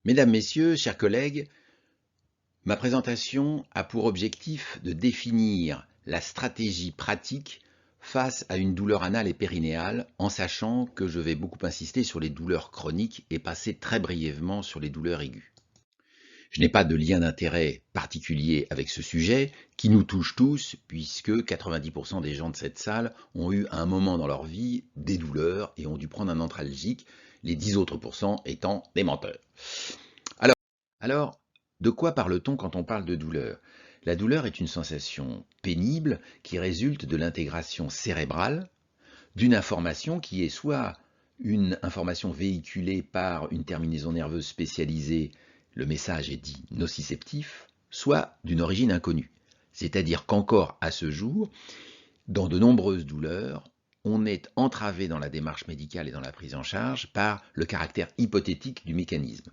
Mesdames, Messieurs, chers collègues, ma présentation a pour objectif de définir la stratégie pratique face à une douleur anale et périnéale, en sachant que je vais beaucoup insister sur les douleurs chroniques et passer très brièvement sur les douleurs aiguës. Je n'ai pas de lien d'intérêt particulier avec ce sujet, qui nous touche tous, puisque 90% des gens de cette salle ont eu à un moment dans leur vie des douleurs et ont dû prendre un antalgique, les 10 autres pourcents étant des menteurs. Alors, de quoi parle-t-on quand on parle de douleur? La douleur est une sensation pénible qui résulte de l'intégration cérébrale d'une information qui est soit une information véhiculée par une terminaison nerveuse spécialisée, le message est dit nociceptif, soit d'une origine inconnue. C'est-à-dire qu'encore à ce jour, dans de nombreuses douleurs, on est entravé dans la démarche médicale et dans la prise en charge par le caractère hypothétique du mécanisme.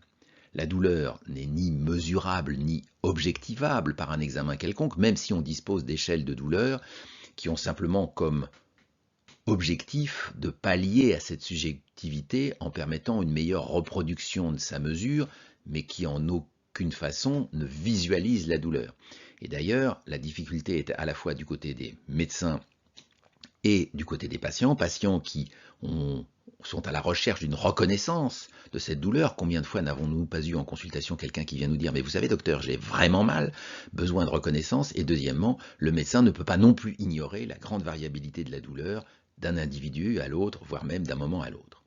La douleur n'est ni mesurable ni objectivable par un examen quelconque, même si on dispose d'échelles de douleur qui ont simplement comme objectif de pallier à cette subjectivité en permettant une meilleure reproduction de sa mesure, mais qui en aucune façon ne visualise la douleur. Et d'ailleurs, la difficulté est à la fois du côté des médecins et du côté des patients qui sont à la recherche d'une reconnaissance de cette douleur. Combien de fois n'avons-nous pas eu en consultation quelqu'un qui vient nous dire « Mais vous savez, docteur, j'ai vraiment mal, besoin de reconnaissance ». Et deuxièmement, le médecin ne peut pas non plus ignorer la grande variabilité de la douleur d'un individu à l'autre, voire même d'un moment à l'autre.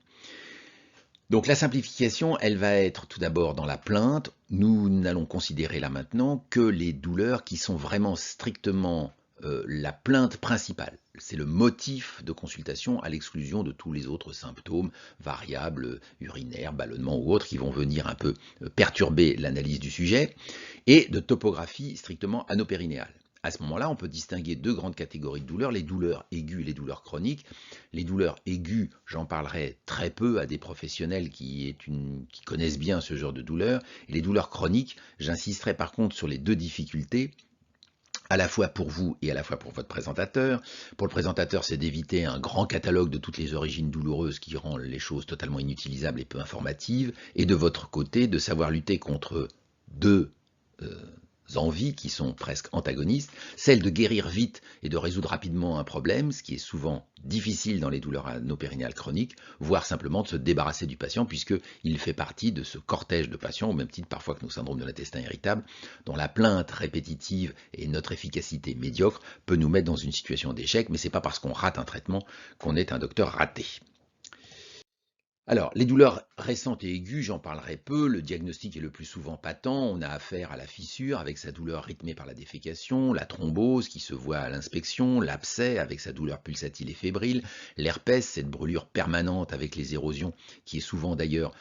Donc la simplification, elle va être tout d'abord dans la plainte. Nous n'allons considérer là maintenant que les douleurs qui sont vraiment strictement la plainte principale. C'est le motif de consultation à l'exclusion de tous les autres symptômes variables, urinaires, ballonnements ou autres qui vont venir un peu perturber l'analyse du sujet, et de topographie strictement anopérinéale. À ce moment-là, on peut distinguer deux grandes catégories de douleurs, les douleurs aiguës et les douleurs chroniques. Les douleurs aiguës, j'en parlerai très peu à des professionnels qui connaissent bien ce genre de douleurs. Et les douleurs chroniques, j'insisterai par contre sur les deux difficultés, à la fois pour vous et à la fois pour votre présentateur. Pour le présentateur, c'est d'éviter un grand catalogue de toutes les origines douloureuses qui rend les choses totalement inutilisables et peu informatives, et de votre côté, de savoir lutter contre deux envies qui sont presque antagonistes, celle de guérir vite et de résoudre rapidement un problème, ce qui est souvent difficile dans les douleurs anopérinéales chroniques, voire simplement de se débarrasser du patient, puisqu'il fait partie de ce cortège de patients, au même titre parfois que nos syndromes de l'intestin irritable, dont la plainte répétitive et notre efficacité médiocre peut nous mettre dans une situation d'échec, mais ce n'est pas parce qu'on rate un traitement qu'on est un docteur raté. Alors, les douleurs récentes et aiguës, j'en parlerai peu. Le diagnostic est le plus souvent patent. On a affaire à la fissure avec sa douleur rythmée par la défécation, la thrombose qui se voit à l'inspection, l'abcès avec sa douleur pulsatile et fébrile, l'herpès, cette brûlure permanente avec les érosions, qui est souvent d'ailleurs,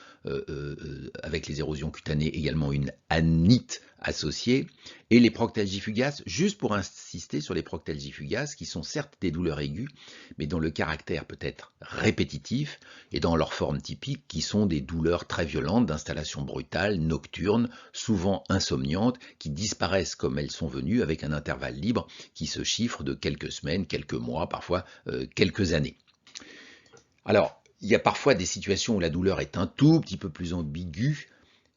avec les érosions cutanées, également une anite associée, et les proctalgies fugaces, juste pour insister sur les proctalgies fugaces, qui sont certes des douleurs aiguës, mais dont le caractère peut être répétitif, et dans leur forme typique, qui sont des douleurs très violentes d'installation brutale, nocturne, souvent insomniantes, qui disparaissent comme elles sont venues avec un intervalle libre qui se chiffre de quelques semaines, quelques mois, parfois quelques années. Alors, il y a parfois des situations où la douleur est un tout petit peu plus ambiguë.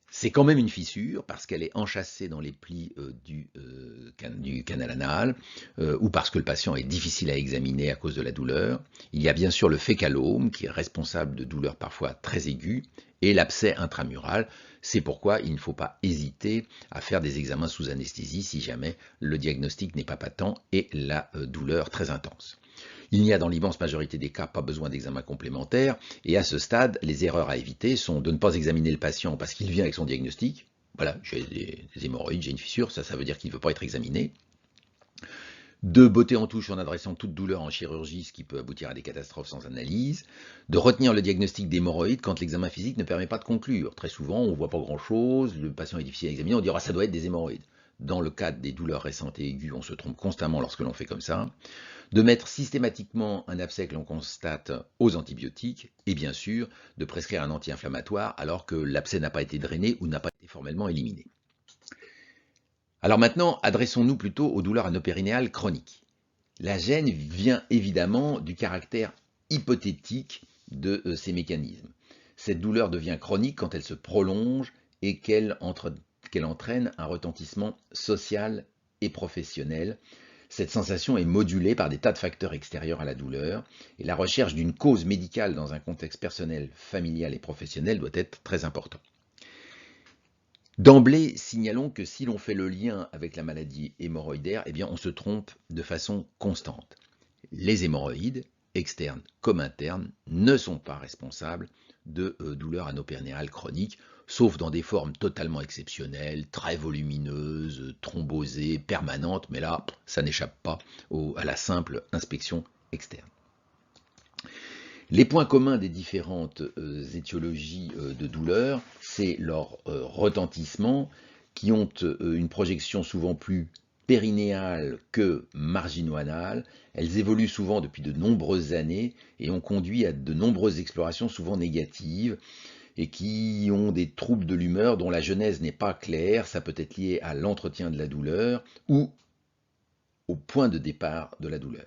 C'est quand même une fissure parce qu'elle est enchâssée dans les plis du canal anal ou parce que le patient est difficile à examiner à cause de la douleur. Il y a bien sûr le fécalome qui est responsable de douleurs parfois très aiguës et l'abcès intramural. C'est pourquoi il ne faut pas hésiter à faire des examens sous anesthésie si jamais le diagnostic n'est pas patent et la douleur très intense. Il n'y a dans l'immense majorité des cas pas besoin d'examen complémentaire, et à ce stade, les erreurs à éviter sont de ne pas examiner le patient parce qu'il vient avec son diagnostic. Voilà, j'ai des hémorroïdes, j'ai une fissure, ça veut dire qu'il ne veut pas être examiné. De botter en touche en adressant toute douleur en chirurgie, ce qui peut aboutir à des catastrophes sans analyse. De retenir le diagnostic d'hémorroïdes quand l'examen physique ne permet pas de conclure. Très souvent, on ne voit pas grand-chose, le patient est difficile à examiner, on dira ça doit être des hémorroïdes. Dans le cadre des douleurs récentes et aiguës, on se trompe constamment lorsque l'on fait comme ça. De mettre systématiquement un abcès que l'on constate aux antibiotiques et bien sûr de prescrire un anti-inflammatoire alors que l'abcès n'a pas été drainé ou n'a pas été formellement éliminé. Alors maintenant, adressons-nous plutôt aux douleurs anopérinéales chroniques. La gêne vient évidemment du caractère hypothétique de ces mécanismes. Cette douleur devient chronique quand elle se prolonge et qu'elle entraîne un retentissement social et professionnel. Cette sensation est modulée par des tas de facteurs extérieurs à la douleur, et la recherche d'une cause médicale dans un contexte personnel, familial et professionnel doit être très important. D'emblée, signalons que si l'on fait le lien avec la maladie hémorroïdaire, eh bien on se trompe de façon constante. Les hémorroïdes, externes comme internes, ne sont pas responsables de douleurs anopérinéales chroniques, sauf dans des formes totalement exceptionnelles, très volumineuses, thrombosées, permanentes, mais là, ça n'échappe pas à la simple inspection externe. Les points communs des différentes étiologies de douleur, c'est leur retentissement, qui ont une projection souvent plus périnéale que margino-anale. Elles évoluent souvent depuis de nombreuses années et ont conduit à de nombreuses explorations souvent négatives et qui ont des troubles de l'humeur dont la genèse n'est pas claire. Ça peut être lié à l'entretien de la douleur ou au point de départ de la douleur.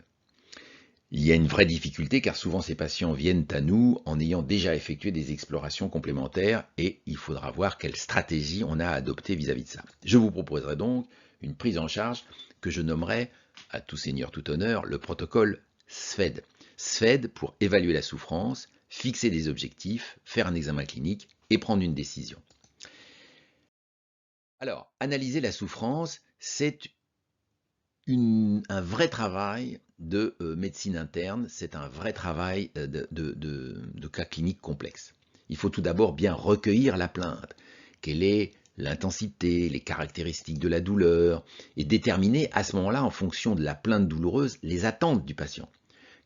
Il y a une vraie difficulté car souvent ces patients viennent à nous en ayant déjà effectué des explorations complémentaires et il faudra voir quelle stratégie on a adoptée vis-à-vis de ça. Je vous proposerai donc une prise en charge que je nommerai, à tout seigneur tout honneur, le protocole SFED. SFED pour évaluer la souffrance, fixer des objectifs, faire un examen clinique et prendre une décision. Alors, analyser la souffrance, c'est un vrai travail de médecine interne, c'est un vrai travail de cas cliniques complexes. Il faut tout d'abord bien recueillir la plainte. Quelle est l'intensité, les caractéristiques de la douleur, et déterminer à ce moment-là, en fonction de la plainte douloureuse, les attentes du patient.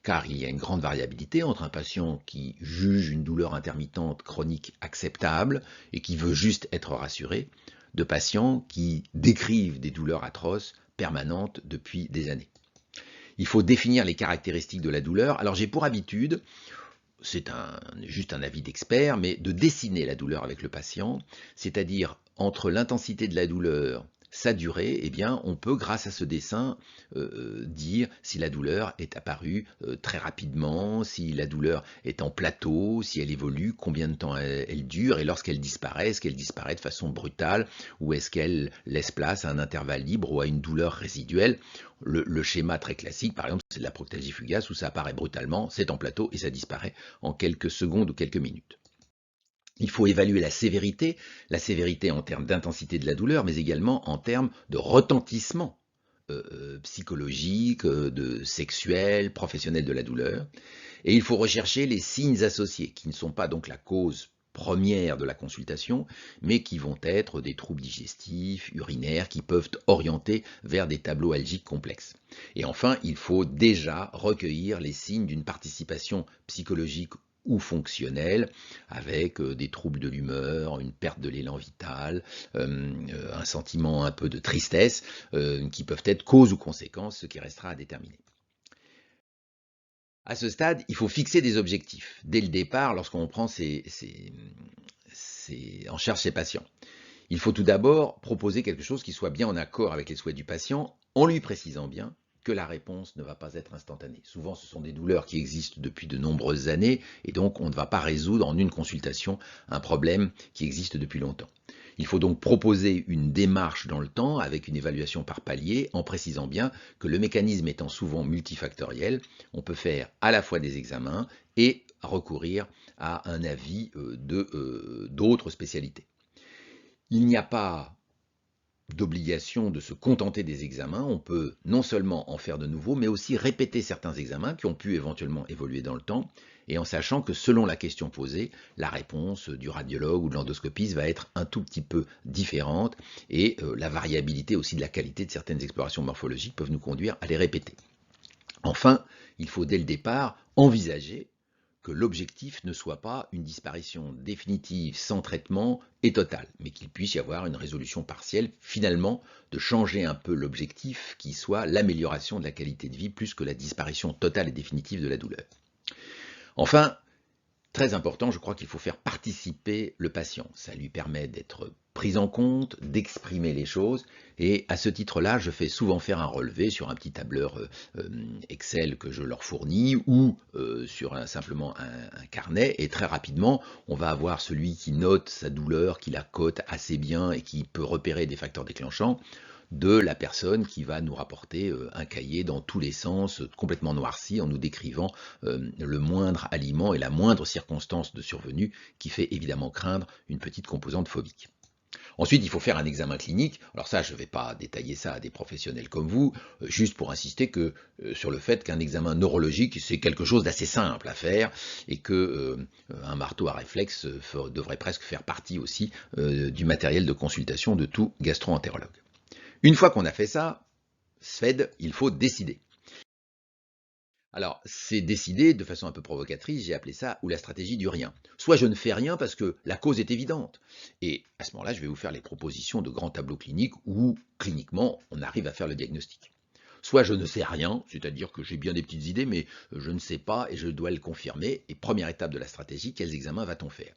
Car il y a une grande variabilité entre un patient qui juge une douleur intermittente chronique acceptable et qui veut juste être rassuré, de patients qui décrivent des douleurs atroces permanentes depuis des années. Il faut définir les caractéristiques de la douleur. Alors j'ai pour habitude, c'est juste un avis d'expert, mais de dessiner la douleur avec le patient, c'est-à-dire entre l'intensité de la douleur, sa durée, eh bien, on peut, grâce à ce dessin, dire si la douleur est apparue très rapidement, si la douleur est en plateau, si elle évolue, combien de temps elle dure, et lorsqu'elle disparaît, est-ce qu'elle disparaît de façon brutale, ou est-ce qu'elle laisse place à un intervalle libre ou à une douleur résiduelle. Le schéma très classique, par exemple, c'est de la proctalgie fugace, où ça apparaît brutalement, c'est en plateau, et ça disparaît en quelques secondes ou quelques minutes. Il faut évaluer la sévérité en termes d'intensité de la douleur, mais également en termes de retentissement psychologique, sexuel, professionnel de la douleur. Et il faut rechercher les signes associés, qui ne sont pas donc la cause première de la consultation, mais qui vont être des troubles digestifs, urinaires, qui peuvent orienter vers des tableaux algiques complexes. Et enfin, il faut déjà recueillir les signes d'une participation psychologique ou fonctionnelle, avec des troubles de l'humeur, une perte de l'élan vital, un sentiment un peu de tristesse, qui peuvent être cause ou conséquence, ce qui restera à déterminer. À ce stade, il faut fixer des objectifs dès le départ lorsqu'on prend en charge ces patients. Il faut tout d'abord proposer quelque chose qui soit bien en accord avec les souhaits du patient, en lui précisant bien que la réponse ne va pas être instantanée. Souvent, ce sont des douleurs qui existent depuis de nombreuses années, et donc on ne va pas résoudre en une consultation un problème qui existe depuis longtemps. Il faut donc proposer une démarche dans le temps avec une évaluation par palier en précisant bien que le mécanisme étant souvent multifactoriel, on peut faire à la fois des examens et recourir à un avis d'autres spécialités. Il n'y a pas d'obligation de se contenter des examens, on peut non seulement en faire de nouveaux, mais aussi répéter certains examens qui ont pu éventuellement évoluer dans le temps, et en sachant que selon la question posée, la réponse du radiologue ou de l'endoscopiste va être un tout petit peu différente, et la variabilité aussi de la qualité de certaines explorations morphologiques peuvent nous conduire à les répéter. Enfin, il faut dès le départ envisager que l'objectif ne soit pas une disparition définitive sans traitement et totale, mais qu'il puisse y avoir une résolution partielle, finalement, de changer un peu l'objectif qui soit l'amélioration de la qualité de vie plus que la disparition totale et définitive de la douleur. Enfin, Très important, je crois qu'il faut faire participer le patient. Ça lui permet d'être pris en compte, d'exprimer les choses. Et à ce titre-là, je fais souvent faire un relevé sur un petit tableur Excel que je leur fournis ou sur simplement un carnet. Et très rapidement, on va avoir celui qui note sa douleur, qui la cote assez bien et qui peut repérer des facteurs déclenchants, de la personne qui va nous rapporter un cahier dans tous les sens, complètement noirci, en nous décrivant le moindre aliment et la moindre circonstance de survenue qui fait évidemment craindre une petite composante phobique. Ensuite, il faut faire un examen clinique. Alors ça, je ne vais pas détailler ça à des professionnels comme vous, juste pour insister sur le fait qu'un examen neurologique, c'est quelque chose d'assez simple à faire et que un marteau à réflexe devrait presque faire partie aussi du matériel de consultation de tout gastro-entérologue. Une fois qu'on a fait ça, SFED, il faut décider. Alors, c'est décidé de façon un peu provocatrice, j'ai appelé ça ou la stratégie du rien. Soit je ne fais rien parce que la cause est évidente. Et à ce moment-là, je vais vous faire les propositions de grands tableaux cliniques où, cliniquement, on arrive à faire le diagnostic. Soit je ne sais rien, c'est-à-dire que j'ai bien des petites idées, mais je ne sais pas et je dois le confirmer. Et première étape de la stratégie, quels examens va-t-on faire?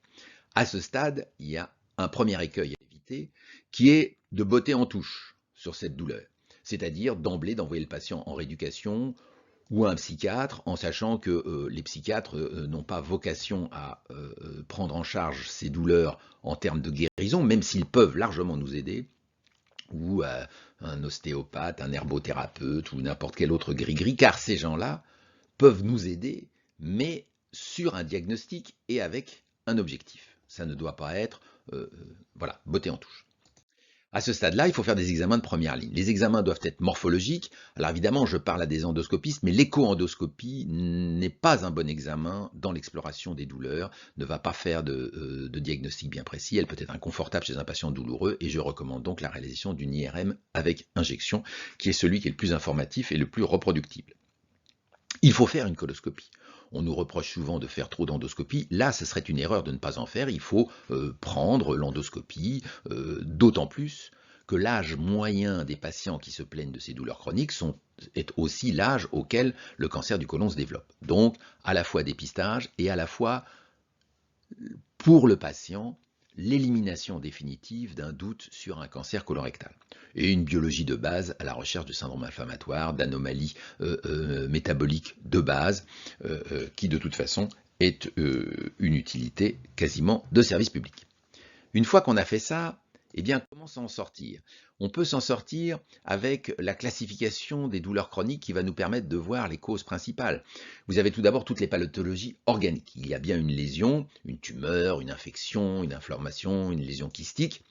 À ce stade, il y a un premier écueil à éviter qui est de botter en touche sur cette douleur. C'est-à-dire d'emblée d'envoyer le patient en rééducation ou à un psychiatre, en sachant que les psychiatres n'ont pas vocation à prendre en charge ces douleurs en termes de guérison, même s'ils peuvent largement nous aider, ou un ostéopathe, un herbothérapeute, ou n'importe quel autre gris-gris, car ces gens-là peuvent nous aider, mais sur un diagnostic et avec un objectif. Ça ne doit pas être, voilà, botter en touche. À ce stade-là, il faut faire des examens de première ligne. Les examens doivent être morphologiques. Alors évidemment, je parle à des endoscopistes, mais l'écho-endoscopie n'est pas un bon examen dans l'exploration des douleurs, ne va pas faire de diagnostic bien précis, elle peut être inconfortable chez un patient douloureux, et je recommande donc la réalisation d'une IRM avec injection, qui est celui qui est le plus informatif et le plus reproductible. Il faut faire une coloscopie. On nous reproche souvent de faire trop d'endoscopie. Là, ce serait une erreur de ne pas en faire. Il faut prendre l'endoscopie, d'autant plus que l'âge moyen des patients qui se plaignent de ces douleurs chroniques est aussi l'âge auquel le cancer du côlon se développe. Donc, à la fois dépistage et à la fois, pour le patient, l'élimination définitive d'un doute sur un cancer colorectal. Et une biologie de base à la recherche de syndrome inflammatoire, d'anomalies métaboliques de base, qui de toute façon est une utilité quasiment de service public. Une fois qu'on a fait ça, eh bien, comment s'en sortir? On peut s'en sortir avec la classification des douleurs chroniques qui va nous permettre de voir les causes principales. Vous avez tout d'abord toutes les pathologies organiques. Il y a bien une lésion, une tumeur, une infection, une inflammation, une lésion kystique.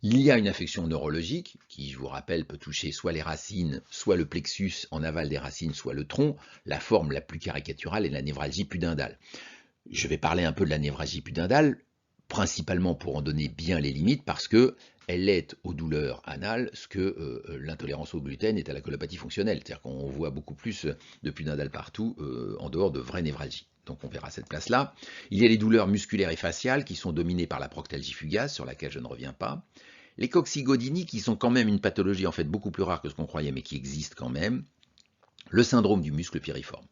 Il y a une infection neurologique qui, je vous rappelle, peut toucher soit les racines, soit le plexus en aval des racines, soit le tronc. La forme la plus caricaturale est la névralgie pudendale. Je vais parler un peu de la névralgie pudendale, principalement pour en donner bien les limites, parce qu'elle est aux douleurs anales ce que l'intolérance au gluten est à la colopathie fonctionnelle. C'est-à-dire qu'on voit beaucoup plus de pudendale partout, en dehors de vraies névralgies. Donc on verra cette place-là. Il y a les douleurs musculaires et faciales qui sont dominées par la proctalgie fugace, sur laquelle je ne reviens pas. Les coccygodinies, qui sont quand même une pathologie en fait beaucoup plus rare que ce qu'on croyait, mais qui existe quand même. Le syndrome du muscle piriforme.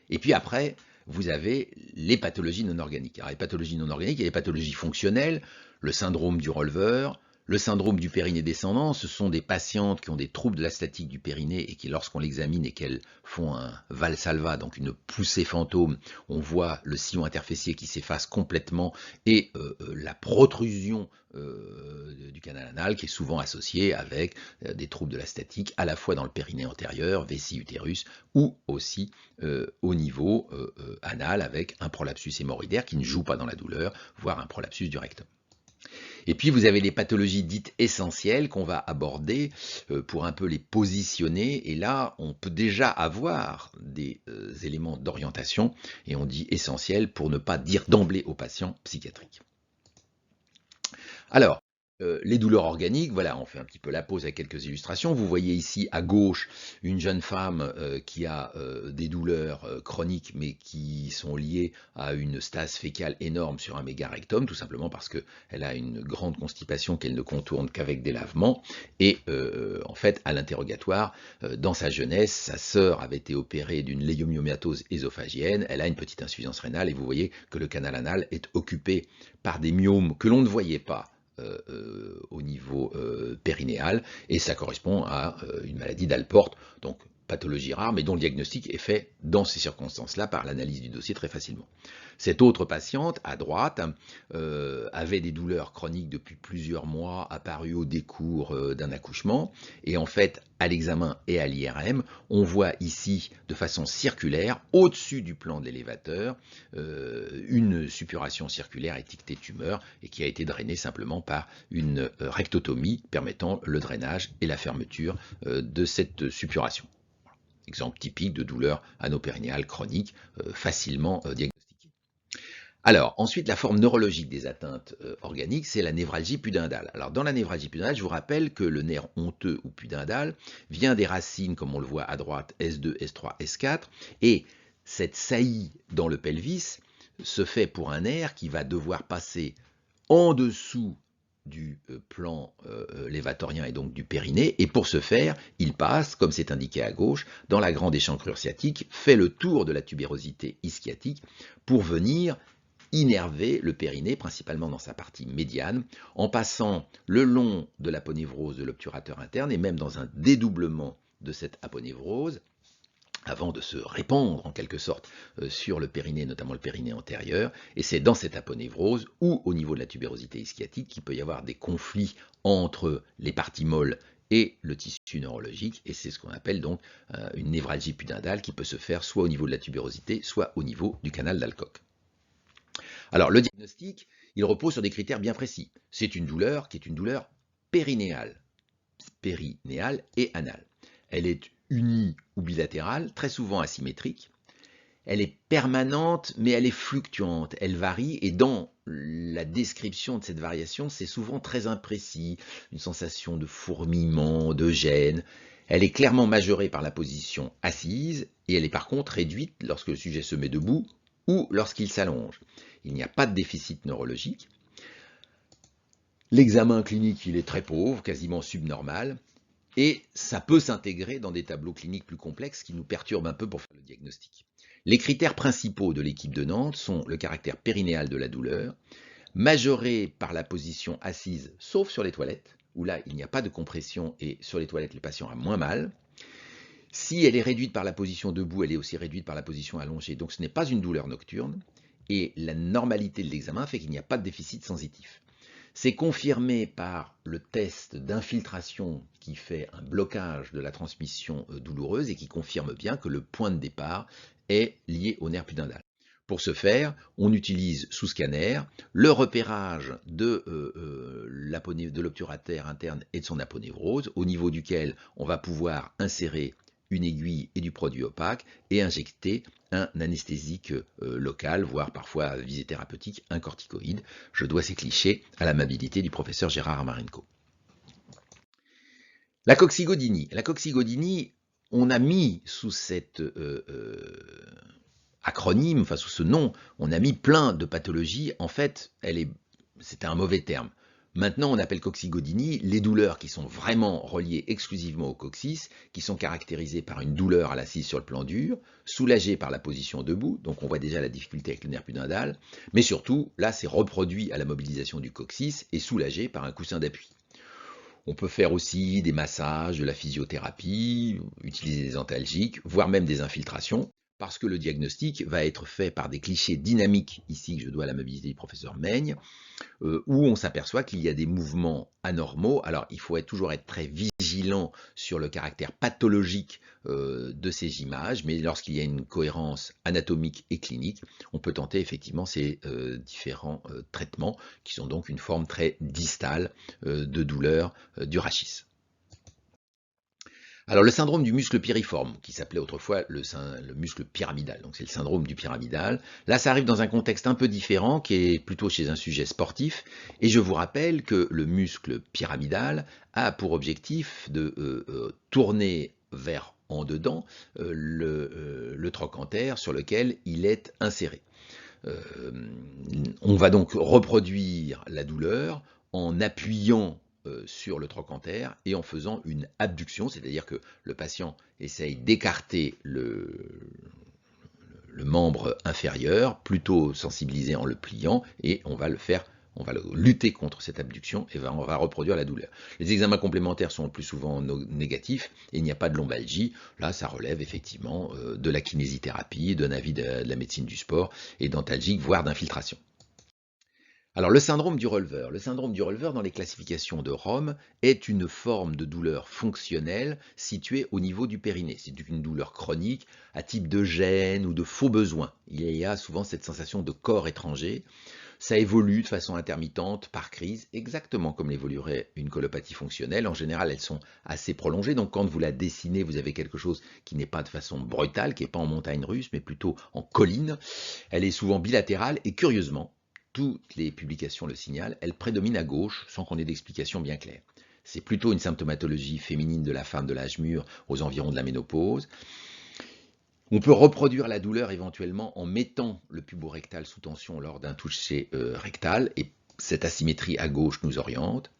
Et puis après, vous avez les pathologies non organiques. Alors les pathologies non organiques, il y a les pathologies fonctionnelles, le syndrome du releveur, le syndrome du périnée descendant. Ce sont des patientes qui ont des troubles de la statique du périnée et qui, lorsqu'on l'examine et qu'elles font un valsalva, donc une poussée fantôme, on voit le sillon interfessier qui s'efface complètement et la protrusion du canal anal qui est souvent associée avec des troubles de la statique à la fois dans le périnée antérieur, vessie utérus, ou aussi au niveau anal avec un prolapsus hémorroïdaire qui ne joue pas dans la douleur, voire un prolapsus du rectum. Et puis vous avez les pathologies dites essentielles qu'on va aborder pour un peu les positionner. Et là, on peut déjà avoir des éléments d'orientation, et on dit essentiel pour ne pas dire d'emblée au patient psychiatrique. Alors, Les douleurs organiques, voilà, on fait un petit peu la pause avec quelques illustrations. Vous voyez ici à gauche une jeune femme qui a des douleurs chroniques, mais qui sont liées à une stase fécale énorme sur un mégarectum, tout simplement parce qu'elle a une grande constipation qu'elle ne contourne qu'avec des lavements. Et en fait, à l'interrogatoire, dans sa jeunesse, sa sœur avait été opérée d'une léiomyomyatose ésophagienne, elle a une petite insuffisance rénale, et vous voyez que le canal anal est occupé par des myomes que l'on ne voyait pas au niveau périnéal, et ça correspond à une maladie d'Alport, donc pathologie rare, mais dont le diagnostic est fait dans ces circonstances-là par l'analyse du dossier très facilement. Cette autre patiente, à droite, avait des douleurs chroniques depuis plusieurs mois, apparues au décours d'un accouchement, et en fait, à l'examen et à l'IRM, on voit ici, de façon circulaire, au-dessus du plan de l'élévateur, une suppuration circulaire étiquetée tumeur, et qui a été drainée simplement par une rectotomie permettant le drainage et la fermeture de cette suppuration. Exemple typique de douleur anopérinéale chronique, facilement diagnostiquée. Alors, ensuite, la forme neurologique des atteintes organiques, c'est la névralgie pudendale. Alors, dans la névralgie pudendale, je vous rappelle que le nerf honteux ou pudendal vient des racines, comme on le voit à droite, S2, S3, S4, et cette saillie dans le pelvis se fait pour un nerf qui va devoir passer en dessous du plan lévatorien et donc du périnée, et pour ce faire, il passe, comme c'est indiqué à gauche, dans la grande échancrure sciatique, fait le tour de la tubérosité ischiotique pour venir innerver le périnée, principalement dans sa partie médiane, en passant le long de l'aponévrose de l'obturateur interne, et même dans un dédoublement de cette aponévrose, avant de se répandre en quelque sorte sur le périnée, notamment le périnée antérieur, et c'est dans cette aponévrose ou au niveau de la tubérosité ischiotique qu'il peut y avoir des conflits entre les parties molles et le tissu neurologique, et c'est ce qu'on appelle donc une névralgie pudendale qui peut se faire soit au niveau de la tubérosité, soit au niveau du canal d'Alcock. Alors le diagnostic, il repose sur des critères bien précis. C'est une douleur qui est une douleur périnéale et anale. Elle est unie ou bilatérale, très souvent asymétrique. Elle est permanente, mais elle est fluctuante, elle varie, et dans la description de cette variation, c'est souvent très imprécis, une sensation de fourmillement, de gêne. Elle est clairement majorée par la position assise, et elle est par contre réduite lorsque le sujet se met debout ou lorsqu'il s'allonge. Il n'y a pas de déficit neurologique. L'examen clinique, il est très pauvre, quasiment subnormal, et ça peut s'intégrer dans des tableaux cliniques plus complexes qui nous perturbent un peu pour faire le diagnostic. Les critères principaux de l'équipe de Nantes sont le caractère périnéal de la douleur, majoré par la position assise, sauf sur les toilettes, où là il n'y a pas de compression et sur les toilettes le patient a moins mal. Si elle est réduite par la position debout, elle est aussi réduite par la position allongée, donc ce n'est pas une douleur nocturne, et la normalité de l'examen fait qu'il n'y a pas de déficit sensitif. C'est confirmé par le test d'infiltration qui fait un blocage de la transmission douloureuse et qui confirme bien que le point de départ est lié au nerf pudendal. Pour ce faire, on utilise sous scanner le repérage de l'obturateur interne et de son aponévrose, au niveau duquel on va pouvoir insérer une aiguille et du produit opaque et injecter un anesthésique local, voire parfois à visée thérapeutique, un corticoïde. Je dois ces clichés à l'amabilité du professeur Gérard Amarenko. La coccygodynie. La coccygodynie, on a mis sous cet acronyme, enfin sous ce nom, on a mis plein de pathologies. En fait, c'était un mauvais terme. Maintenant, on appelle coccygodynie les douleurs qui sont vraiment reliées exclusivement au coccyx, qui sont caractérisées par une douleur à l'assise sur le plan dur, soulagée par la position debout, donc on voit déjà la difficulté avec le nerf pudendal, mais surtout, là, c'est reproduit à la mobilisation du coccyx et soulagé par un coussin d'appui. On peut faire aussi des massages, de la physiothérapie, utiliser des antalgiques, voire même des infiltrations, parce que le diagnostic va être fait par des clichés dynamiques, ici que je dois à l'amabilité du professeur Meigne, où on s'aperçoit qu'il y a des mouvements anormaux. Alors il faut toujours être très vigilant sur le caractère pathologique de ces images, mais lorsqu'il y a une cohérence anatomique et clinique, on peut tenter effectivement ces différents traitements, qui sont donc une forme très distale de douleur du rachis. Alors le syndrome du muscle piriforme, qui s'appelait autrefois le muscle pyramidal, donc c'est le syndrome du pyramidal. Là, ça arrive dans un contexte un peu différent, qui est plutôt chez un sujet sportif. Et je vous rappelle que le muscle pyramidal a pour objectif de tourner vers en dedans le trochanter sur lequel il est inséré. On va donc reproduire la douleur en appuyant sur le trochanter et en faisant une abduction, c'est-à-dire que le patient essaye d'écarter le membre inférieur, plutôt sensibilisé en le pliant, et on va lutter contre cette abduction et on va reproduire la douleur. Les examens complémentaires sont le plus souvent négatifs et il n'y a pas de lombalgie. Là, ça relève effectivement de la kinésithérapie, d'un avis de la médecine du sport et dentalgique, voire d'infiltration. Alors, le syndrome du releveur. Le syndrome du releveur, dans les classifications de Rome, est une forme de douleur fonctionnelle située au niveau du périnée. C'est une douleur chronique à type de gêne ou de faux besoin. Il y a souvent cette sensation de corps étranger. Ça évolue de façon intermittente par crise, exactement comme l'évoluerait une colopathie fonctionnelle. En général, elles sont assez prolongées, donc quand vous la dessinez, vous avez quelque chose qui n'est pas de façon brutale, qui n'est pas en montagne russe, mais plutôt en colline. Elle est souvent bilatérale et curieusement, toutes les publications le signalent, elle prédomine à gauche sans qu'on ait d'explication bien claire. C'est plutôt une symptomatologie féminine de la femme de l'âge mûr aux environs de la ménopause. On peut reproduire la douleur éventuellement en mettant le puborectal sous tension lors d'un toucher rectal, et cette asymétrie à gauche nous oriente.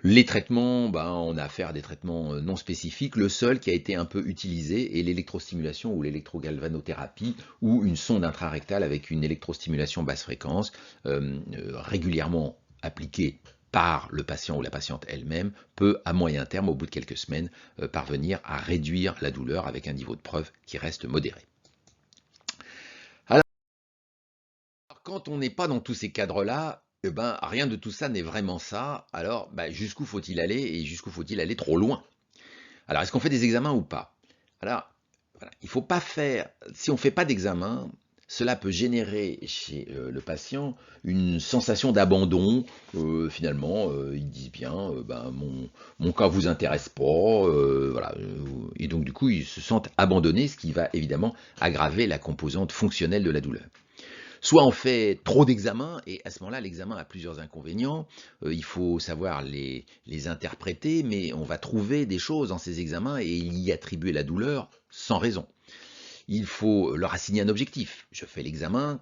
Les traitements, on a affaire à des traitements non spécifiques. Le seul qui a été un peu utilisé est l'électrostimulation ou l'électrogalvanothérapie ou une sonde intrarectale avec une électrostimulation basse fréquence régulièrement appliquée par le patient ou la patiente elle-même peut, à moyen terme, au bout de quelques semaines, parvenir à réduire la douleur avec un niveau de preuve qui reste modéré. Alors, quand on n'est pas dans tous ces cadres-là, rien de tout ça n'est vraiment ça. Alors, jusqu'où faut-il aller et jusqu'où faut-il aller trop loin? Alors, est-ce qu'on fait des examens ou pas? Alors, voilà, il ne faut pas faire, si on ne fait pas d'examen, cela peut générer chez le patient une sensation d'abandon. Finalement, ils disent bien, mon cas vous intéresse pas, voilà. Et donc du coup, ils se sentent abandonnés, ce qui va évidemment aggraver la composante fonctionnelle de la douleur. Soit on fait trop d'examens, et à ce moment-là, l'examen a plusieurs inconvénients. Il faut savoir les interpréter, mais on va trouver des choses dans ces examens et y attribuer la douleur sans raison. Il faut leur assigner un objectif. Je fais l'examen,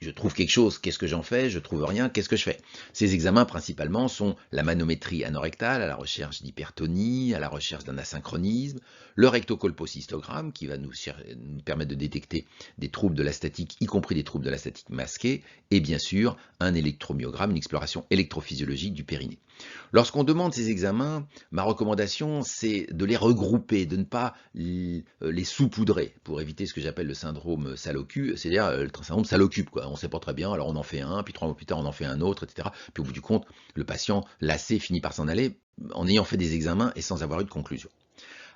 je trouve quelque chose, qu'est-ce que j'en fais? Je trouve rien, qu'est-ce que je fais? Ces examens principalement sont la manométrie anorectale à la recherche d'hypertonie, à la recherche d'un asynchronisme, le rectocolpocystogramme qui va nous permettre de détecter des troubles de la statique, y compris des troubles de la statique masquée, et bien sûr un électromyogramme, une exploration électrophysiologique du périnée. Lorsqu'on demande ces examens, ma recommandation c'est de les regrouper, de ne pas les saupoudrer pour éviter ce que j'appelle le syndrome salocu, c'est-à-dire le syndrome salocube, quoi. On ne sait pas très bien, alors on en fait un, puis 3 mois plus tard on en fait un autre, etc. Puis au bout du compte, le patient lassé finit par s'en aller en ayant fait des examens et sans avoir eu de conclusion.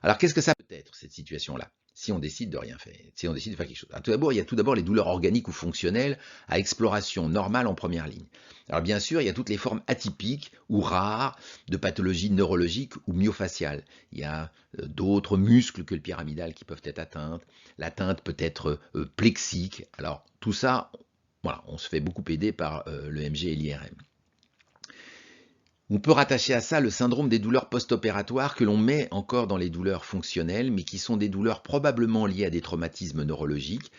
Alors qu'est-ce que ça peut être, cette situation-là, si on décide de rien faire, si on décide de faire quelque chose? Il y a tout d'abord les douleurs organiques ou fonctionnelles à exploration normale en première ligne. Alors bien sûr, il y a toutes les formes atypiques ou rares de pathologies neurologiques ou myofasciales. Il y a d'autres muscles que le pyramidal qui peuvent être atteints. L'atteinte peut être plexique. Alors tout ça, voilà, on se fait beaucoup aider par l'EMG et l'IRM. On peut rattacher à ça le syndrome des douleurs post-opératoires que l'on met encore dans les douleurs fonctionnelles, mais qui sont des douleurs probablement liées à des traumatismes neurologiques,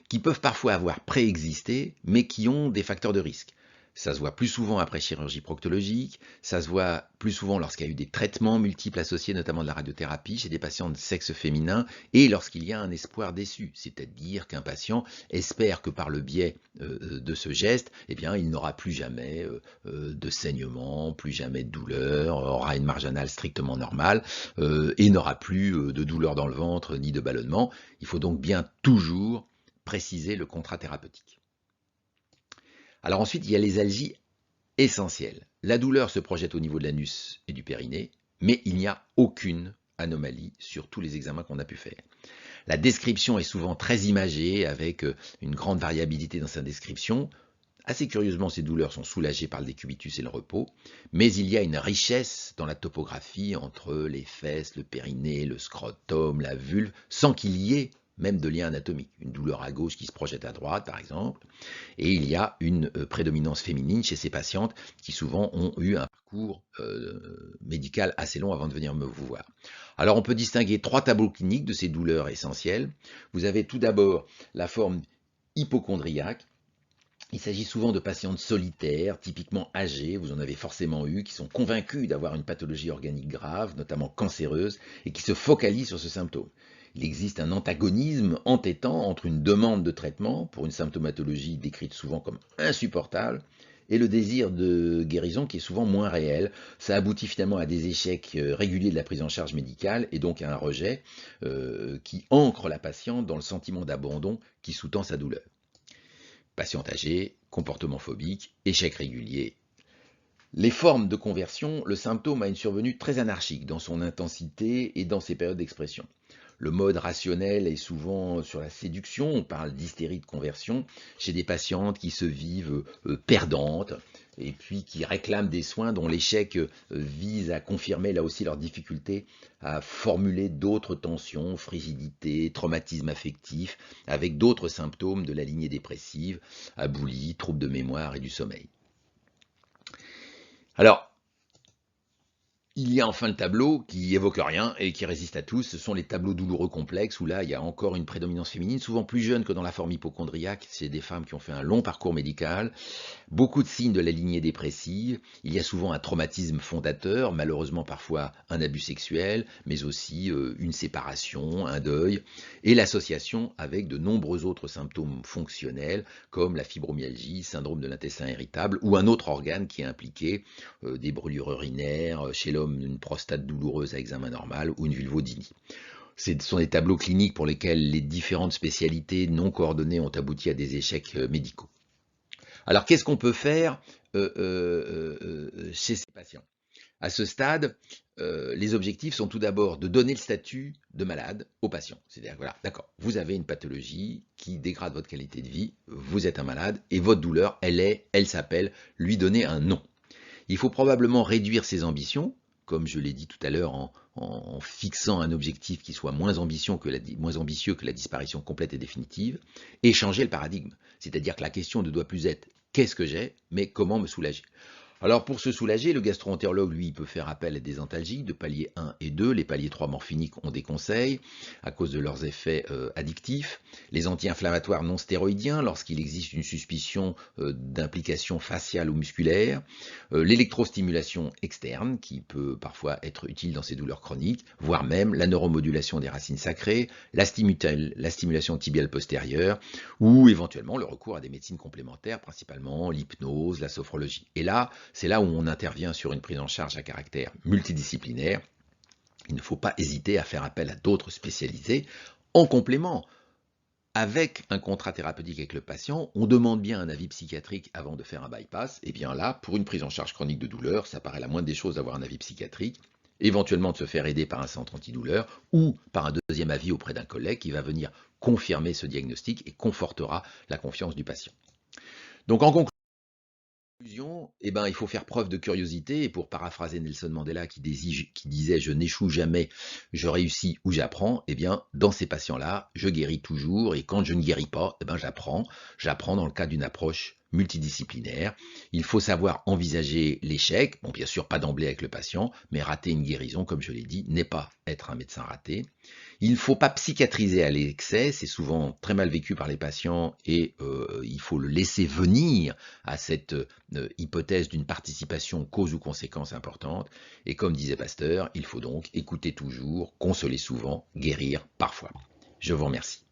qui peuvent parfois avoir préexisté, mais qui ont des facteurs de risque. Ça se voit plus souvent après chirurgie proctologique, ça se voit plus souvent lorsqu'il y a eu des traitements multiples associés, notamment de la radiothérapie, chez des patients de sexe féminin, et lorsqu'il y a un espoir déçu, c'est-à-dire qu'un patient espère que par le biais de ce geste, il n'aura plus jamais de saignement, plus jamais de douleur, aura une marge anale strictement normale, et n'aura plus de douleur dans le ventre, ni de ballonnement. Il faut donc bien toujours préciser le contrat thérapeutique. Alors ensuite, il y a les algies essentielles. La douleur se projette au niveau de l'anus et du périnée, mais il n'y a aucune anomalie sur tous les examens qu'on a pu faire. La description est souvent très imagée, avec une grande variabilité dans sa description. Assez curieusement, ces douleurs sont soulagées par le décubitus et le repos, mais il y a une richesse dans la topographie entre les fesses, le périnée, le scrotum, la vulve, sans qu'il y ait même de lien anatomique. Une douleur à gauche qui se projette à droite, par exemple, et il y a une prédominance féminine chez ces patientes qui souvent ont eu un parcours médical assez long avant de venir me vous voir. Alors on peut distinguer 3 tableaux cliniques de ces douleurs essentielles. Vous avez tout d'abord la forme hypocondriaque. Il s'agit souvent de patientes solitaires, typiquement âgées, vous en avez forcément eu, qui sont convaincus d'avoir une pathologie organique grave, notamment cancéreuse, et qui se focalisent sur ce symptôme. Il existe un antagonisme entêtant entre une demande de traitement pour une symptomatologie décrite souvent comme insupportable et le désir de guérison qui est souvent moins réel. Ça aboutit finalement à des échecs réguliers de la prise en charge médicale et donc à un rejet qui ancre la patiente dans le sentiment d'abandon qui sous-tend sa douleur. Patiente âgée, comportement phobique, échec régulier. Les formes de conversion, le symptôme a une survenue très anarchique dans son intensité et dans ses périodes d'expression. Le mode rationnel est souvent sur la séduction, on parle d'hystérie de conversion, chez des patientes qui se vivent perdantes et puis qui réclament des soins dont l'échec vise à confirmer là aussi leur difficulté à formuler d'autres tensions, frigidité, traumatisme affectif, avec d'autres symptômes de la lignée dépressive, aboulie, troubles de mémoire et du sommeil. Alors, il y a enfin le tableau qui évoque rien et qui résiste à tous. Ce sont les tableaux douloureux complexes où là, il y a encore une prédominance féminine, souvent plus jeune que dans la forme hypocondriaque. C'est des femmes qui ont fait un long parcours médical. Beaucoup de signes de la lignée dépressive. Il y a souvent un traumatisme fondateur, malheureusement parfois un abus sexuel, mais aussi une séparation, un deuil, et l'association avec de nombreux autres symptômes fonctionnels comme la fibromyalgie, syndrome de l'intestin irritable ou un autre organe qui est impliqué, des brûlures urinaires, chez l'homme une prostate douloureuse à examen normal ou une vulvodynie. Ce sont des tableaux cliniques pour lesquels les différentes spécialités non coordonnées ont abouti à des échecs médicaux. Alors qu'est-ce qu'on peut faire chez ces patients? À ce stade, les objectifs sont tout d'abord de donner le statut de malade au patient. C'est-à-dire, voilà, d'accord, vous avez une pathologie qui dégrade votre qualité de vie, vous êtes un malade, et votre douleur, elle s'appelle, lui donner un nom. Il faut probablement réduire ses ambitions, comme je l'ai dit tout à l'heure, en fixant un objectif qui soit moins ambitieux que la disparition complète et définitive, et changer le paradigme. C'est-à-dire que la question ne doit plus être « qu'est-ce que j'ai ?», mais « comment me soulager ?» Alors pour se soulager, le gastro-entérologue, lui, peut faire appel à des antalgiques de palier 1 et 2. Les paliers 3 morphiniques ont des conseils à cause de leurs effets addictifs. Les anti-inflammatoires non stéroïdiens lorsqu'il existe une suspicion d'implication faciale ou musculaire. L'électrostimulation externe qui peut parfois être utile dans ces douleurs chroniques, voire même la neuromodulation des racines sacrées, la stimulation tibiale postérieure ou éventuellement le recours à des médecines complémentaires, principalement l'hypnose, la sophrologie. Et là, c'est là où on intervient sur une prise en charge à caractère multidisciplinaire. Il ne faut pas hésiter à faire appel à d'autres spécialisés. En complément, avec un contrat thérapeutique avec le patient, on demande bien un avis psychiatrique avant de faire un bypass. Et bien là, pour une prise en charge chronique de douleur, ça paraît la moindre des choses d'avoir un avis psychiatrique, éventuellement de se faire aider par un centre antidouleur ou par un deuxième avis auprès d'un collègue qui va venir confirmer ce diagnostic et confortera la confiance du patient. Donc en conclusion, il faut faire preuve de curiosité, et pour paraphraser Nelson Mandela qui disait « je n'échoue jamais, je réussis ou j'apprends », dans ces patients-là, je guéris toujours, et quand je ne guéris pas, j'apprends dans le cadre d'une approche multidisciplinaire. Il faut savoir envisager l'échec, bon bien sûr pas d'emblée avec le patient, mais rater une guérison, comme je l'ai dit, n'est pas être un médecin raté. Il ne faut pas psychiatriser à l'excès, c'est souvent très mal vécu par les patients et il faut le laisser venir à cette hypothèse d'une participation cause ou conséquence importante. Et comme disait Pasteur, il faut donc écouter toujours, consoler souvent, guérir parfois. Je vous remercie.